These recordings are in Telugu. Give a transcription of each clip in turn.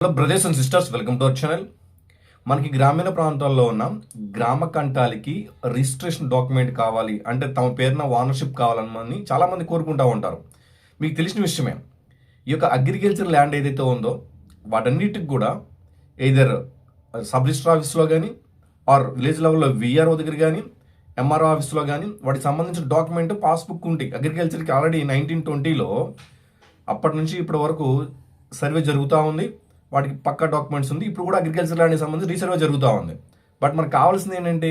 Hello brothers and sisters, welcome to our channel. మనకి గ్రామీణ ప్రాంతాల్లో ఉన్న గ్రామ కంటాలకి రిజిస్ట్రేషన్ డాక్యుమెంట్ కావాలి అంటే తమ పేరున ఓనర్షిప్ కావాలని చాలామంది కోరుకుంటూ ఉంటారు. మీకు తెలిసిన విషయమే, ఈ యొక్క అగ్రికల్చర్ ల్యాండ్ ఏదైతే ఉందో వాటన్నిటికి కూడా ఎయిదర్ సబ్ రిజిస్టర్ ఆఫీస్లో కానీ ఆర్ విలేజ్ లెవెల్లో విఆర్ఓ దగ్గర కానీ ఎంఆర్ఓ ఆఫీస్లో కానీ వాటికి సంబంధించిన డాక్యుమెంట్ పాస్బుక్ ఉంటాయి. అగ్రికల్చర్కి ఆల్రెడీ 1920లో అప్పటి నుంచి ఇప్పటి వరకు సర్వే జరుగుతూ ఉంది. వాటికి పక్కా డాక్యుమెంట్స్ ఉంది. ఇప్పుడు కూడా అగ్రికల్చర్ ల్యాండ్కి సంబంధించి రీసర్వే జరుగుతూ ఉంది. బట్ మనకు కావాల్సింది ఏంటంటే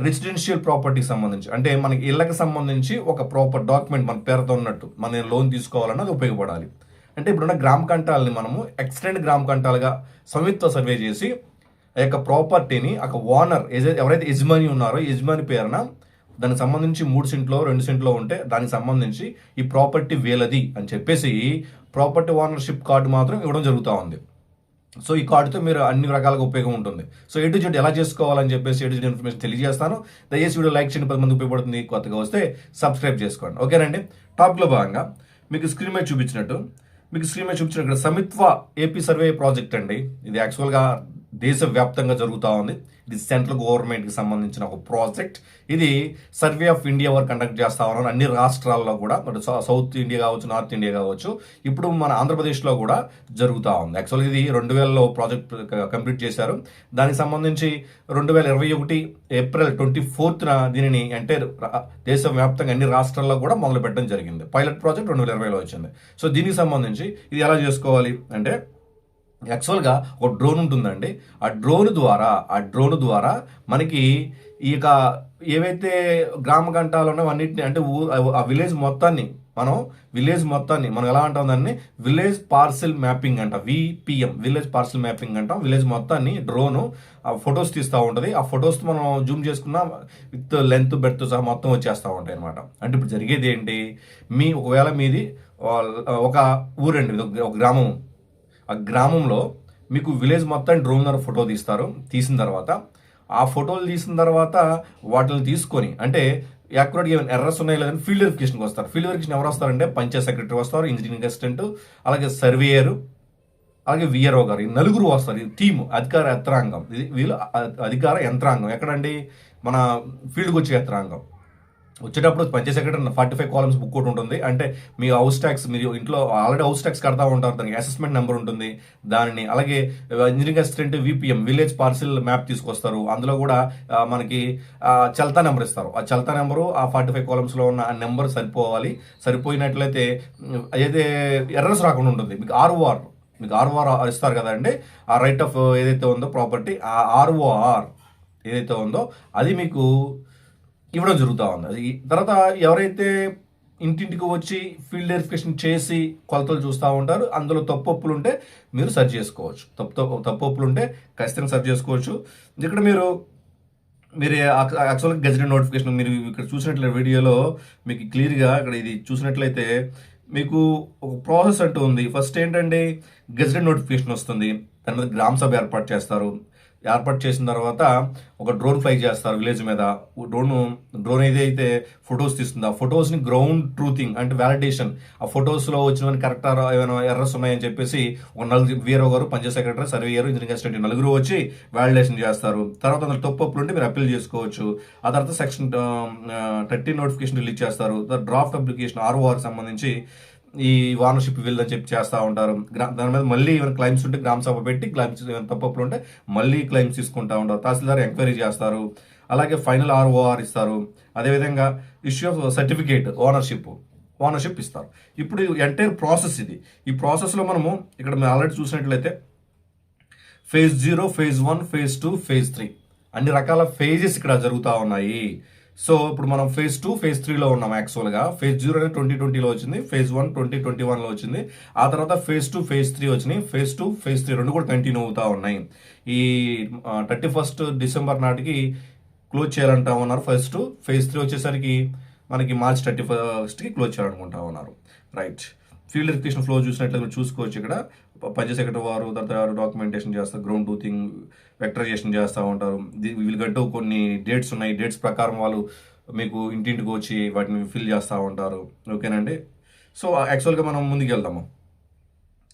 రెసిడెన్షియల్ ప్రాపర్టీకి సంబంధించి, అంటే మనకి ఇళ్ళకి సంబంధించి ఒక ప్రాపర్ డాక్యుమెంట్ మన పేరుతో ఉన్నట్టు మన లోన్ తీసుకోవాలన్నది ఉపయోగపడాలి. అంటే ఇప్పుడున్న గ్రామ కంటాలని మనము ఎక్స్టెండ్ గ్రామ కంటాలుగా సంయుక్త సర్వే చేసి ఆ యొక్క ప్రాపర్టీని ఒక ఓనర్ ఎవరైతే యజమాని ఉన్నారో యజమాని పేరున దానికి సంబంధించి 3 సెంట్లో 2 సెంట్లో ఉంటే దానికి సంబంధించి ఈ ప్రాపర్టీ వీలది అని చెప్పేసి ప్రాపర్టీ ఓనర్షిప్ కార్డు మాత్రం ఇవ్వడం జరుగుతూ ఉంది. సో ఈ కార్డుతో మీరు అన్ని రకాలుగా ఉపయోగం ఉంటుంది. సో A to Z ఎలా చేసుకోవాలని చెప్పేసి A to Z ఇన్ఫర్మేషన్ తెలియజేస్తాను. దయచేసి వీడియో లైక్ చేయండి, 10 మంది ఉపయోగపడుతుంది. కొత్తగా వస్తే సబ్స్క్రైబ్ చేసుకోండి. ఓకేనండి. టాపిక్లో భాగంగా మీకు స్క్రీన్ మీద చూపించిన ఇక్కడ సమిత్వ ఏపీ సర్వే ప్రాజెక్ట్ అండి. ఇది యాక్చువల్గా దేశవ్యాప్తంగా జరుగుతూ ఉంది. ఇది సెంట్రల్ గవర్నమెంట్కి సంబంధించిన ఒక ప్రాజెక్ట్. ఇది సర్వే ఆఫ్ ఇండియా వరకు కండక్ట్ చేస్తా ఉన్నారు అన్ని రాష్ట్రాల్లో కూడా. సౌత్ ఇండియా కావచ్చు, నార్త్ ఇండియా కావచ్చు, ఇప్పుడు మన ఆంధ్రప్రదేశ్లో కూడా జరుగుతూ ఉంది. యాక్చువల్గా ఇది 2000లో ప్రాజెక్ట్ కంప్లీట్ చేశారు. దానికి సంబంధించి 2021 ఏప్రిల్ 24న దీనిని అంటే దేశవ్యాప్తంగా అన్ని రాష్ట్రాల్లో కూడా మొదలు పెట్టడం జరిగింది. పైలట్ ప్రాజెక్ట్ 2020లో వచ్చింది. సో దీనికి సంబంధించి ఇది ఎలా చేసుకోవాలి అంటే యాక్చువల్గా ఒక డ్రోన్ ఉంటుందండి. ఆ డ్రోన్ ద్వారా మనకి ఈ యొక్క ఏవైతే గ్రామ గంటాలు ఉన్నాయో అన్నింటినీ అంటే ఆ విలేజ్ మొత్తాన్ని మనం ఎలా అంటాం దాన్ని విలేజ్ పార్సిల్ మ్యాపింగ్ అంట, విపిఎం, విలేజ్ పార్సిల్ మ్యాపింగ్ అంటాం. విలేజ్ మొత్తాన్ని డ్రోను ఫొటోస్ తీస్తూ ఉంటుంది. ఆ ఫొటోస్ మనం జూమ్ చేసుకున్న విత్ లెంత్ బెర్త్ సహా మొత్తం వచ్చేస్తూ ఉంటాయి అనమాట. అంటే ఇప్పుడు జరిగేది ఏంటి, ఒకవేళ మీది ఒక ఊరండి, ఒక గ్రామం. ఆ గ్రామంలో మీకు విలేజ్ మొత్తం డ్రోన్ ద్వారా ఫోటో తీసిన తర్వాత ఆ ఫోటోలు తీసిన తర్వాత వాటిని తీసుకొని అంటే యాక్యురేట్గా ఏమైనా ఎర్రర్స్ ఉన్నాయి లేదని ఫీల్డ్ వెరిఫికేషన్కి వస్తారు. ఫీల్డ్ వెరిఫికేషన్ ఎవరు వస్తారంటే పంచాయత్ సెక్రటరీ వస్తారు, ఇంజనీరింగ్ అసిస్టెంట్, అలాగే సర్వేయరు, అలాగే విఆర్ఓ గారు. ఈ నలుగురు వస్తారు. ఈ టీము అధికార యంత్రాంగం. వీళ్ళు అధికార యంత్రాంగం ఎక్కడండి, మన ఫీల్డ్కి వచ్చే యంత్రాంగం. వచ్చేటప్పుడు పంచాయత్ సెక్రటరీ 45 కాలమ్స్ బుక్ ఒకటి ఉంటుంది. అంటే మీ హౌస్ ట్యాక్స్, మీరు ఇంట్లో ఆల్రెడీ హౌస్ ట్యాక్స్ కడతా ఉంటారు, దానికి అసెస్మెంట్ నెంబర్ ఉంటుంది దానిని. అలాగే engineering assistant VPM village parcel map తీసుకొస్తారు. అందులో కూడా మనకి చల్తా నెంబర్ ఇస్తారు. ఆ చల్తా నెంబరు ఆ 45 కాలమ్స్లో ఉన్న ఆ నెంబర్ సరిపోయినట్లయితే ఏదైతే ఎర్రర్స్ రాకుండా ఉంటుంది. మీకు ఆర్ఓఆర్ ఇస్తారు కదండి. ఆ రైట్ ఆఫ్ ఏదైతే ఉందో ప్రాపర్టీ, ఆ ఆర్ఓఆర్ ఏదైతే ఉందో అది మీకు ఇవ్వడం జరుగుతూ ఉంది. అది తర్వాత ఎవరైతే ఇంటింటికి వచ్చి ఫీల్డ్ వెరిఫికేషన్ చేసి కొలతలు చూస్తూ ఉంటారు, అందులో తప్పొప్పులు ఉంటే మీరు సర్చ్ చేసుకోవచ్చు. తప్పొప్పులు ఉంటే ఖచ్చితంగా సర్చ్ చేసుకోవచ్చు. ఇక్కడ మీరు యాక్చువల్గా గెజెటెడ్ నోటిఫికేషన్ మీరు ఇక్కడ చూసినట్లయితే వీడియోలో మీకు క్లియర్గా ఇక్కడ ఇది చూసినట్లయితే మీకు ఒక ప్రాసెస్ అంటూ ఉంది. ఫస్ట్ ఏంటంటే గెజెటెడ్ నోటిఫికేషన్ వస్తుంది. దాని మీద గ్రామ సభ ఏర్పాటు చేసిన తర్వాత ఒక డ్రోన్ ఫ్లై చేస్తారు విలేజ్ మీద. డ్రోన్ ఏదైతే ఫొటోస్ తీస్తుందో ఆ ఫొటోస్ని గ్రౌండ్ ట్రూతింగ్ అంటే వ్యాలిడేషన్, ఆ ఫొటోస్లో వచ్చినవన్నీ కరెక్టా ఏమైనా ఎర్రర్స్ ఉన్నాయని చెప్పేసి ఒక నలుగురు వీఆర్ఓ గారు, Panchayat secretary, surveyor, engineering assistant నలుగురు వచ్చి వ్యాలిడేషన్ చేస్తారు. తర్వాత అందులో తప్పులు ఉంటే మీరు అప్పీల్ చేసుకోవచ్చు. ఆ తర్వాత సెక్షన్ 13 నోటిఫికేషన్ రిలీజ్ చేస్తారు. డ్రాఫ్ట్ అప్లికేషన్ ఆర్ఓఆర్ సంబంధించి ఈ ఓనర్షిప్ వీల్ అని చెప్పి చేస్తూ ఉంటారు. దాని మీద మళ్ళీ ఏమైనా క్లైమ్స్ ఉంటే గ్రామ సభ పెట్టి క్లైమ్స్ ఏమైనా తప్పులు ఉంటే మళ్ళీ క్లైమ్స్ తీసుకుంటూ ఉంటారు. తహసీల్దార్ ఎంక్వైరీ చేస్తారు. అలాగే ఫైనల్ ఆర్ఓఆర్ ఇస్తారు. అదేవిధంగా ఇష్యూ ఆఫ్ సర్టిఫికేట్ ఓనర్షిప్ ఇస్తారు. ఇప్పుడు ఎంటైర్ ప్రాసెస్ ఇది. ఈ ప్రాసెస్లో మనము ఇక్కడ మేము ఆల్రెడీ చూసినట్లయితే phase 0, phase 1, phase 2, phase 3 అన్ని రకాల ఫేజెస్ ఇక్కడ జరుగుతూ ఉన్నాయి. సో ఇప్పుడు మనం phase 2, phase 3లో ఉన్నాం. యాక్చువల్గా phase 0 అనేది 2020లో వచ్చింది, phase 1 2021లో వచ్చింది. ఆ తర్వాత phase 2, phase 3 వచ్చినాయి. phase 2, phase 3 రెండు కూడా కంటిన్యూ అవుతూ ఉన్నాయి. ఈ 31st డిసెంబర్ నాటికి క్లోజ్ చేయాలంటా ఉన్నారు phase 2. phase 3 వచ్చేసరికి మనకి March 31st క్లోజ్ చేయాలనుకుంటా ఉన్నారు. రైట్. ఫీల్డ్ వెరిఫికేషన్ ఫ్లో చూసినట్లయితే మీరు చూసుకోవచ్చు. ఇక్కడ పంచాయత్ సెక్రటరీ వారు తర్వాత డాక్యుమెంటేషన్ చేస్తారు, గ్రౌండ్ ట్రూతింగ్, వెక్టరైజేషన్ చేస్తూ ఉంటారు. వీళ్ళకంటూ కొన్ని డేట్స్ ఉన్నాయి. డేట్స్ ప్రకారం వాళ్ళు మీకు ఇంటింటికి వచ్చి వాటిని ఫిల్ చేస్తూ ఉంటారు. ఓకేనండి. సో యాక్చువల్గా మనం ముందుకు వెళ్దాము.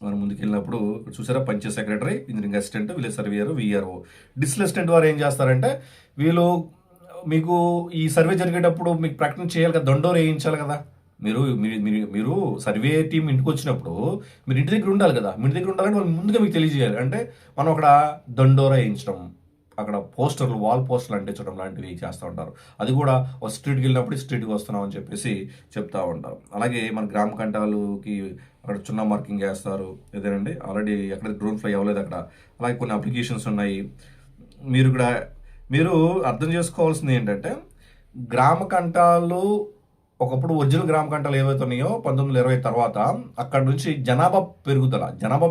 మనం ముందుకెళ్ళినప్పుడు చూసారా, Panchayat secretary, engineering assistant, village surveyor, VRO. District assistant వారు ఏం చేస్తారంటే, వీళ్ళు మీకు ఈ సర్వే జరిగేటప్పుడు మీకు ప్రకటన చేయాలి కదా, దండోర వేయించాలి కదా. మీరు మీరు మీరు మీరు సర్వే టీం ఇంటికి వచ్చినప్పుడు మీరు ఇంటి దగ్గర ఉండాలి కదా. మీ ఇంటి దగ్గర ఉండాలంటే వాళ్ళు ముందుగా మీకు తెలియజేయాలి. అంటే మనం అక్కడ దండోర వేయించడం, అక్కడ పోస్టర్లు, వాల్ పోస్టర్లు అంటించడం లాంటివి చేస్తూ ఉంటారు. అది కూడా ఒక స్ట్రీట్కి వెళ్ళినప్పుడు స్ట్రీట్కి వస్తున్నాం అని చెప్పేసి చెప్తా ఉంటారు. అలాగే మన గ్రామ కంటాలకి అక్కడ చున్నా మార్కింగ్ చేస్తారు. ఏదేనండి, ఆల్రెడీ ఎక్కడ డ్రోన్ ఫ్లై అవ్వలేదు అక్కడ. అలాగే కొన్ని అప్లికేషన్స్ ఉన్నాయి. మీరు ఇక్కడ మీరు అర్థం చేసుకోవాల్సింది ఏంటంటే, గ్రామ కంటాలు ఒకప్పుడు ఒరిజినల్ గ్రామ కంటాలు ఏవైతే ఉన్నాయో 1920 తర్వాత అక్కడ నుంచి జనాభా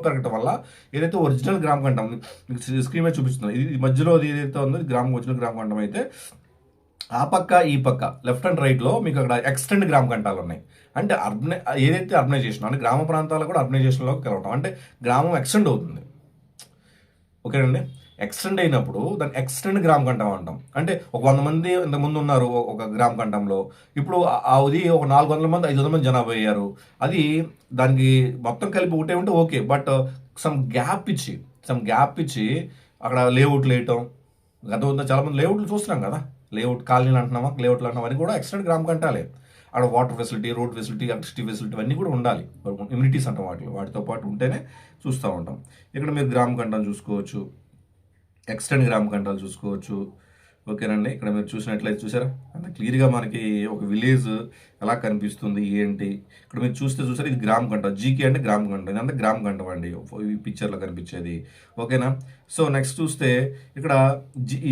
పెరగటం వల్ల ఏదైతే ఒరిజినల్ గ్రామ కంఠం మీకు స్క్రీన్ మీద చూపిస్తుంది, ఇది మధ్యలో ఏదైతే ఉందో ఒరిజినల్ గ్రామ కంఠం అయితే, ఆ పక్క ఈ పక్క లెఫ్ట్ అండ్ రైట్లో మీకు అక్కడ ఎక్స్టెండ్ గ్రామ కంఠాలు ఉన్నాయి. అంటే ఏదైతే అర్బనైజేషన్ అంటే గ్రామ ప్రాంతాలు కూడా అర్బనైజేషన్లోకి కలవటం, అంటే గ్రామం ఎక్స్టెండ్ అవుతుంది. ఓకేనండి, ఎక్స్టెండ్ అయినప్పుడు దాన్ని ఎక్స్టెండ్ గ్రామ కంఠం అంటాం. అంటే ఒక 100 మంది ఇంతకుముందు ఉన్నారు ఒక గ్రామ కంఠంలో, ఇప్పుడు అది ఒక 400 మంది 500 మంది జనాభా అయ్యారు. అది దానికి మొత్తం కలిపి ఒకటే ఉంటే ఓకే, బట్ సమ్ గ్యాప్ ఇచ్చి అక్కడ లేఅవుట్లు వేయటం. గతంలో చాలా మంది లేఅవుట్లు చూస్తున్నాం కదా, లేఅవుట్ కాలనీలు అంటున్నామా, లేఅవుట్లు అంటున్నాం, అని కూడా ఎక్స్టెండ్ గ్రామ కంఠాలే. అక్కడ water facility, road facility, electricity facility అన్నీ కూడా ఉండాలి. ఇమ్యూనిటీస్ అంటాం వాటితో పాటు ఉంటేనే చూస్తూ ఉంటాం. ఇక్కడ మీరు గ్రామ కంఠం చూసుకోవచ్చు, ఎక్స్టెండ్ గ్రామ కంఠాలు చూసుకోవచ్చు. ఓకేనండి, ఇక్కడ మీరు చూసినట్లయితే చూసారా, అంత క్లియర్గా మనకి ఒక విలేజ్ ఎలా కనిపిస్తుంది ఏంటి. ఇక్కడ మీరు చూసారు, ఇది గ్రామ కంఠం. జీకే అంటే గ్రామ కంఠం, ఇదంతా గ్రామ కంఠం అండి ఈ పిక్చర్లో కనిపించేది. ఓకేనా. సో నెక్స్ట్ చూస్తే ఇక్కడ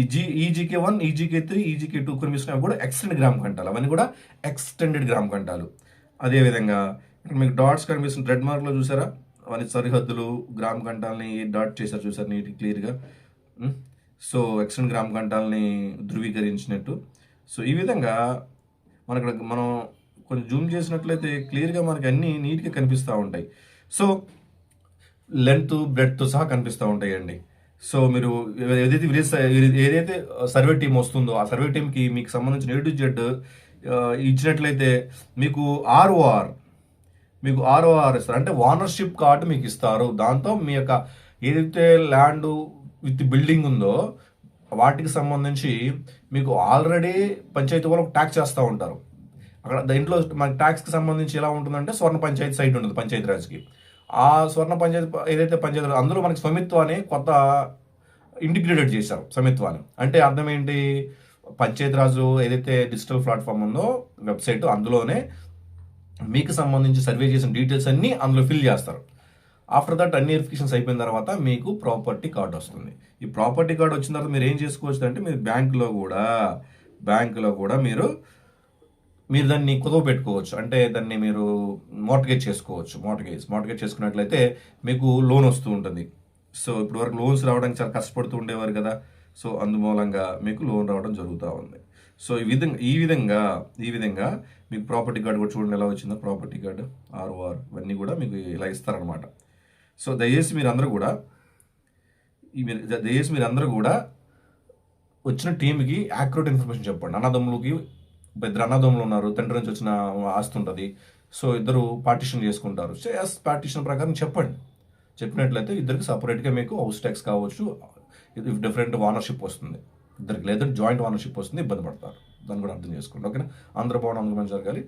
ఈజీకే1, ఈజీకే3, ఈజీకే2 కనిపిస్తున్నాయి కూడా ఎక్స్టెండ్ గ్రామ కంఠాలు. అవన్నీ కూడా ఎక్స్టెండెడ్ గ్రామ కంఠాలు. అదేవిధంగా ఇక్కడ మీకు డాట్స్ కనిపిస్తుంది రెడ్ మార్క్లో చూసారా, అవన్నీ సరిహద్దులు గ్రామ కంఠాలని డాట్ చేశారు చూసారు నీట్ క్లియర్గా. సో ఎక్స్టెండ్ గ్రామ కంఠాలని ధృవీకరించినట్టు. సో ఈ విధంగా మనం కొంచెం జూమ్ చేసినట్లయితే క్లియర్గా మనకి అన్నీ నీట్గా కనిపిస్తూ ఉంటాయి. సో లెంత్ బ్రెడ్తో సహా కనిపిస్తూ ఉంటాయండి. సో మీరు ఏదైతే సర్వే టీం వస్తుందో ఆ సర్వే టీంకి మీకు సంబంధించిన A to Z ఇచ్చినట్లయితే మీకు ఆర్ఓఆర్ ఇస్తారు. అంటే ఓనర్షిప్ కార్డు మీకు ఇస్తారు. దాంతో మీ యొక్క ఏదైతే ల్యాండ్ విత్ బిల్డింగ్ ఉందో వాటికి సంబంధించి మీకు ఆల్రెడీ పంచాయతీ వాళ్ళు ట్యాక్స్ చేస్తూ ఉంటారు. అక్కడ దీంట్లో మనకి ట్యాక్స్కి సంబంధించి ఎలా ఉంటుందంటే, స్వర్ణ పంచాయతీ సైట్ ఉంటుంది పంచాయతీ రాజ్కి. ఆ స్వర్ణ పంచాయతీ ఏదైతే పంచాయతీ అందులో మనకి స్వామిత్వాన్ని కొత్త ఇంటిగ్రేటెడ్ చేశారు. స్వామిత్వాన్ని అంటే అర్థం ఏంటి, పంచాయతీరాజు ఏదైతే డిజిటల్ ప్లాట్ఫామ్ ఉందో వెబ్సైట్, అందులోనే మీకు సంబంధించి సర్వే చేసిన డీటెయిల్స్ అన్నీ అందులో ఫిల్ చేస్తారు. ఆఫ్టర్ దట్ అన్ని వెరిఫికేషన్స్ అయిపోయిన తర్వాత మీకు ప్రాపర్టీ కార్డు వస్తుంది. ఈ ప్రాపర్టీ కార్డు వచ్చిన తర్వాత మీరు ఏం చేసుకోవచ్చు అంటే, మీరు బ్యాంకులో కూడా మీరు దాన్ని కుదవ పెట్టుకోవచ్చు. అంటే దాన్ని మీరు మార్ట్గేజ్ చేసుకోవచ్చు. మార్ట్గేజ్ చేసుకున్నట్లయితే మీకు లోన్ వస్తూ ఉంటుంది. సో ఇప్పుడు వరకు లోన్స్ రావడానికి చాలా కష్టపడుతూ ఉండేవారు కదా. సో అందుమూలంగా మీకు లోన్ రావడం జరుగుతూ ఉంది. సో ఈ విధంగా మీకు ప్రాపర్టీ కార్డు కూడా చూడండి ఎలా వచ్చిందో. ప్రాపర్టీ కార్డు, ఆర్ఓఆర్ ఇవన్నీ కూడా మీకు ఇలా ఇస్తారనమాట. సో దయచేసి మీరందరూ కూడా వచ్చిన టీంకి యాక్యురేట్ ఇన్ఫర్మేషన్ చెప్పండి. ఇద్దరు అన్నదమ్ములు ఉన్నారు, తండ్రి నుంచి వచ్చిన ఆస్తి ఉంటుంది. సో ఇద్దరు పార్టిషన్ చేసుకుంటారు. పార్టిషన్ ప్రకారం చెప్పినట్లయితే ఇద్దరికి సపరేట్గా మీకు హౌస్ ట్యాక్స్ కావచ్చు, డిఫరెంట్ ఓనర్షిప్ వస్తుంది ఇద్దరికి, లేదా జాయింట్ ఓనర్షిప్ వస్తుంది, ఇబ్బంది పడతారు. దాన్ని కూడా అర్థం చేసుకోండి. ఓకేనా. అందరూ బాగుంది, అందరూ మంచి జరగాలి.